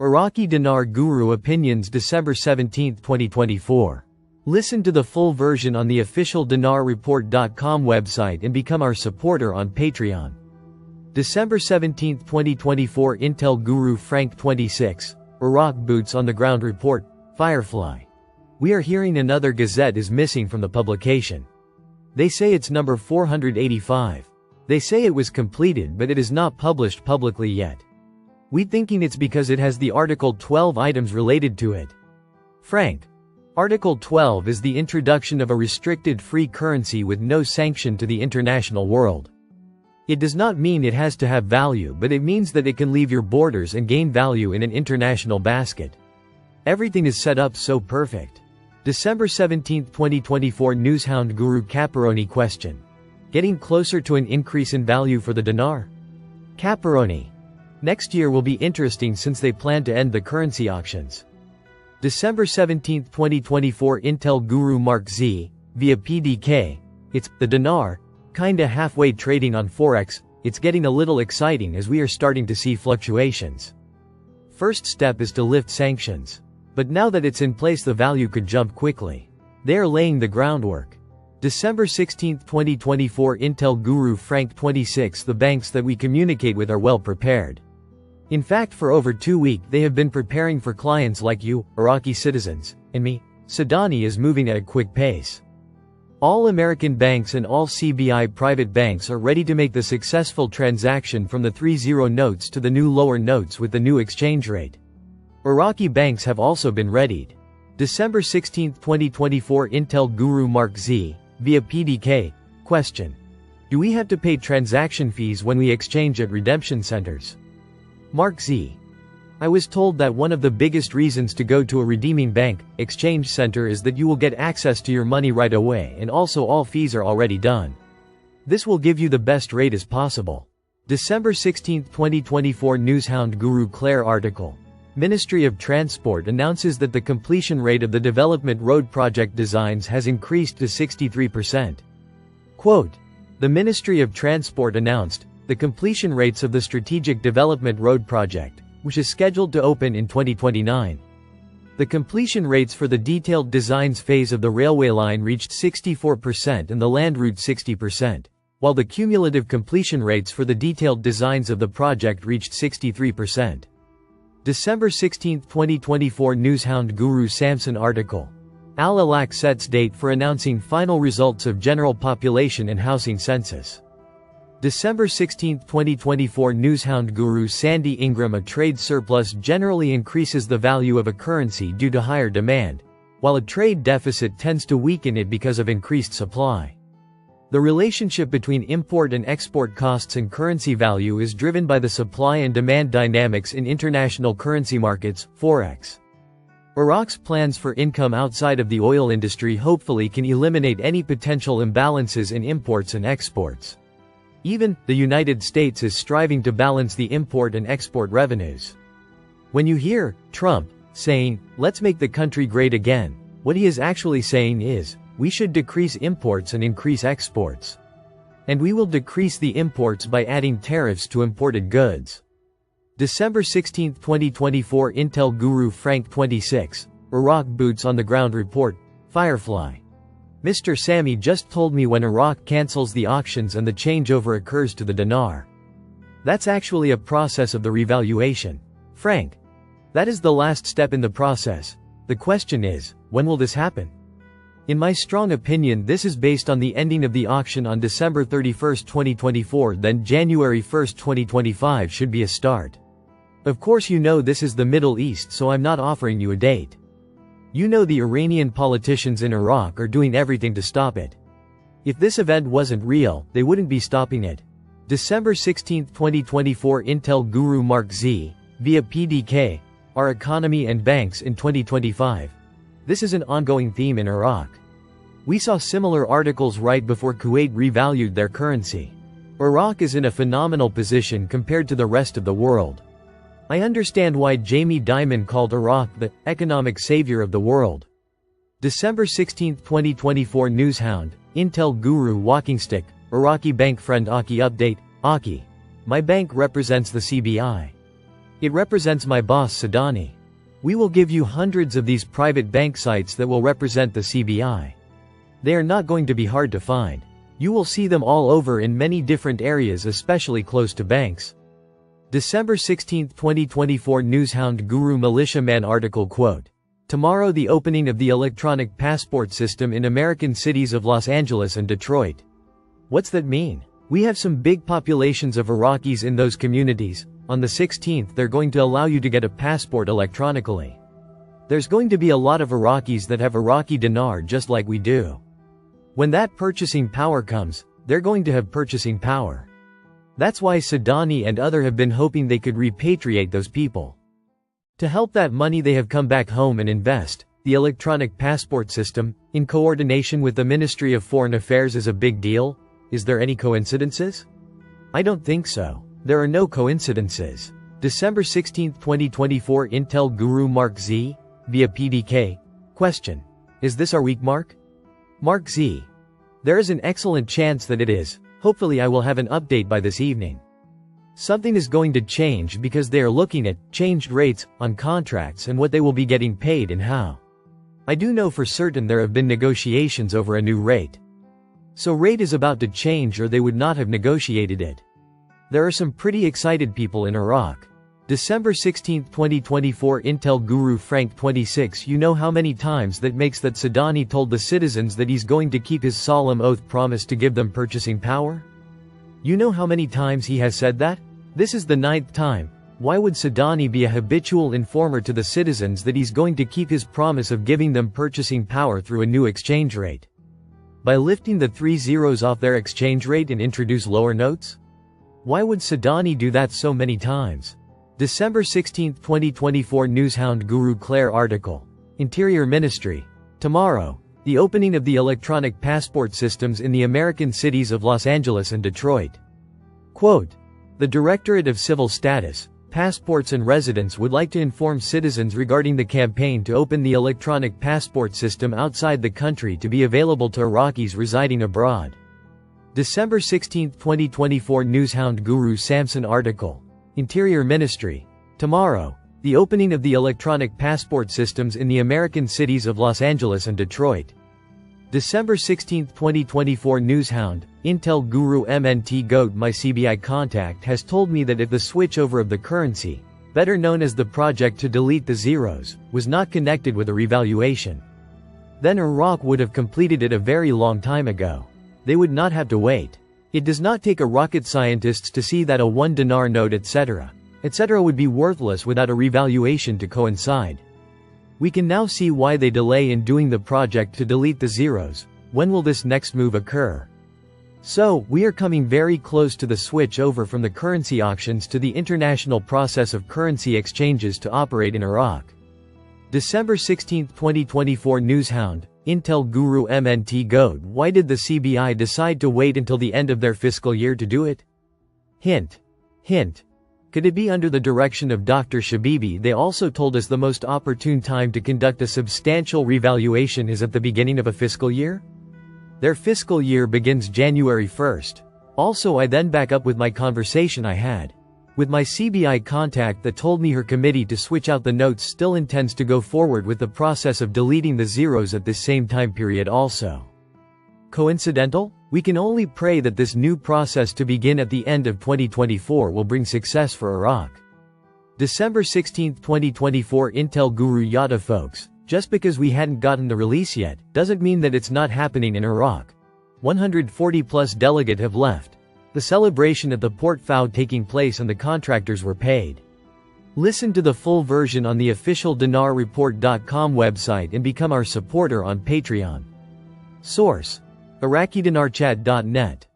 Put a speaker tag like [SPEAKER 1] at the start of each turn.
[SPEAKER 1] Iraqi Dinar Guru Opinions December 17, 2024. Listen to the full version on the official dinarreport.com website and become our supporter on Patreon. December 17, 2024 Intel Guru Frank 26, Iraq Boots on the Ground Report, Firefly. We are hearing another gazette is missing from the publication. They say it's number 485. They say it was completed but it is not published publicly yet. We thinking it's because it has the Article 12 items related to it. Frank. Article 12 is the introduction of a restricted free currency with no sanction to the international world. It does not mean it has to have value, but it means that it can leave your borders and gain value in an international basket. Everything is set up so perfect. December 17, 2024 Newshound Guru Caparoni question. Getting closer to an increase in value for the dinar? Caparoni. Next year will be interesting since they plan to end the currency auctions. December 17, 2024 Intel Guru Mark Z, via PDK. It's the dinar, kinda halfway trading on Forex. It's getting a little exciting as we are starting to see fluctuations. First step is to lift sanctions. But now that it's in place, the value could jump quickly. They are laying the groundwork. December 16, 2024 Intel Guru Frank 26 The banks that we communicate with are well prepared. In fact, for over 2 weeks, they have been preparing for clients like you, Iraqi citizens, and me. Sudani is moving at a quick pace. All American banks and all CBI private banks are ready to make the successful transaction from the 3-0 notes to the new lower notes with the new exchange rate. Iraqi banks have also been readied. December 16, 2024 Intel Guru Mark Z, via PDK. Question. Do we have to pay transaction fees when we exchange at redemption centers? Mark Z. I was told that one of the biggest reasons to go to a redeeming bank, exchange center is that you will get access to your money right away and also all fees are already done. This will give you the best rate as possible. December 16, 2024 Newshound Guru Claire article. Ministry of Transport announces that the completion rate of the development road project designs has increased to 63%. Quote, the Ministry of Transport announced the completion rates of the Strategic Development Road Project, which is scheduled to open in 2029. The completion rates for the detailed designs phase of the railway line reached 64% and the land route 60%, while the cumulative completion rates for the detailed designs of the project reached 63%. December 16, 2024 Newshound Guru Samson article. Al-Alaq sets date for announcing final results of general population and housing census. December 16, 2024 Newshound Guru Sandy Ingram. A trade surplus generally increases the value of a currency due to higher demand, while a trade deficit tends to weaken it because of increased supply. The relationship between import and export costs and currency value is driven by the supply and demand dynamics in international currency markets, Forex. Iraq's plans for income outside of the oil industry hopefully can eliminate any potential imbalances in imports and exports. Even, the United States is striving to balance the import and export revenues. When you hear Trump saying, let's make the country great again, what he is actually saying is, we should decrease imports and increase exports. And we will decrease the imports by adding tariffs to imported goods. December 16, 2024 Intel Guru Frank 26, Iraq Boots on the Ground Report, Firefly. Mr. Sammy just told me when Iraq cancels the auctions and the changeover occurs to the dinar. That's actually a process of the revaluation. Frank. That is the last step in the process. The question is, when will this happen? In my strong opinion, this is based on the ending of the auction on December 31, 2024, then January 1, 2025 should be a start. Of course you know this is the Middle East, so I'm not offering you a date. You know the Iranian politicians in Iraq are doing everything to stop it. If this event wasn't real, they wouldn't be stopping it. December 16, 2024 Intel Guru Mark Z, via PDK, Our Economy and Banks in 2025. This is an ongoing theme in Iraq. We saw similar articles right before Kuwait revalued their currency. Iraq is in a phenomenal position compared to the rest of the world. I understand why Jamie Dimon called Iraq the economic savior of the world. December 16, 2024 Newshound, Intel Guru Walking Stick, Iraqi Bank Friend Aki Update, Aki. My bank represents the CBI. It represents my boss Sadani. We will give you hundreds of these private bank sites that will represent the CBI. They are not going to be hard to find. You will see them all over in many different areas, especially close to banks. December 16, 2024 Newshound Guru Militiaman article quote. Tomorrow the opening of the electronic passport system in American cities of Los Angeles and Detroit. What's that mean? We have some big populations of Iraqis in those communities. On the 16th they're going to allow you to get a passport electronically. There's going to be a lot of Iraqis that have Iraqi dinar just like we do. When that purchasing power comes, they're going to have purchasing power. That's why Sadani and others have been hoping they could repatriate those people. To help that money they have come back home and invest. The electronic passport system, in coordination with the Ministry of Foreign Affairs, is a big deal. Is there any coincidences? I don't think so. There are no coincidences. December 16, 2024 Intel Guru Mark Z, via PDK. Question. Is this our week, Mark? Mark Z. There is an excellent chance that it is. Hopefully I will have an update by this evening. Something is going to change because they are looking at changed rates on contracts and what they will be getting paid and how. I do know for certain there have been negotiations over a new rate. So rate is about to change or they would not have negotiated it. There are some pretty excited people in Iraq. December 16, 2024 Intel Guru Frank 26 You know how many times that makes that Sadani told the citizens that he's going to keep his solemn oath promise to give them purchasing power? You know how many times he has said that? This is the 9th time. Why would Sadani be a habitual informer to the citizens that he's going to keep his promise of giving them purchasing power through a new exchange rate? By lifting the 3 zeros off their exchange rate and introduce lower notes? Why would Sadani do that so many times? December 16, 2024 Newshound Guru Claire article. Interior Ministry. Tomorrow, the opening of the electronic passport systems in the American cities of Los Angeles and Detroit. Quote. The Directorate of Civil Status, Passports and Residence would like to inform citizens regarding the campaign to open the electronic passport system outside the country to be available to Iraqis residing abroad. December 16, 2024 Newshound Guru Samson article. Interior Ministry. Tomorrow, the opening of the electronic passport systems in the American cities of Los Angeles and Detroit. December 16, 2024 Newshound. Intel Guru MNT Goat My CBI contact has told me that if the switchover of the currency, better known as the project to delete the zeros, was not connected with a revaluation, then Iraq would have completed it a very long time ago. They would not have to wait. It does not take a rocket scientist to see that a 1 dinar note etc. would be worthless without a revaluation to coincide. We can now see why they delay in doing the project to delete the zeros. When will this next move occur? So, we are coming very close to the switch over from the currency auctions to the international process of currency exchanges to operate in Iraq. December 16, 2024 Newshound. Intel Guru MNT Goat Why did the CBI decide to wait until the end of their fiscal year to do it? Hint. Hint. Could it be under the direction of Dr. Shabibi? They also told us the most opportune time to conduct a substantial revaluation is at the beginning of a fiscal year? Their fiscal year begins January 1st. Also I then back up with my conversation I had with my CBI contact that told me her committee to switch out the notes still intends to go forward with the process of deleting the zeros at this same time period also. Coincidental? We can only pray that this new process to begin at the end of 2024 will bring success for Iraq. December 16, 2024 Intel Guru Yada folks, just because we hadn't gotten the release yet, doesn't mean that it's not happening in Iraq. 140 plus delegate have left. The celebration at the Port Fouad taking place and the contractors were paid. Listen to the full version on the official dinarreport.com website and become our supporter on Patreon. Source: IraqiDinarChat.net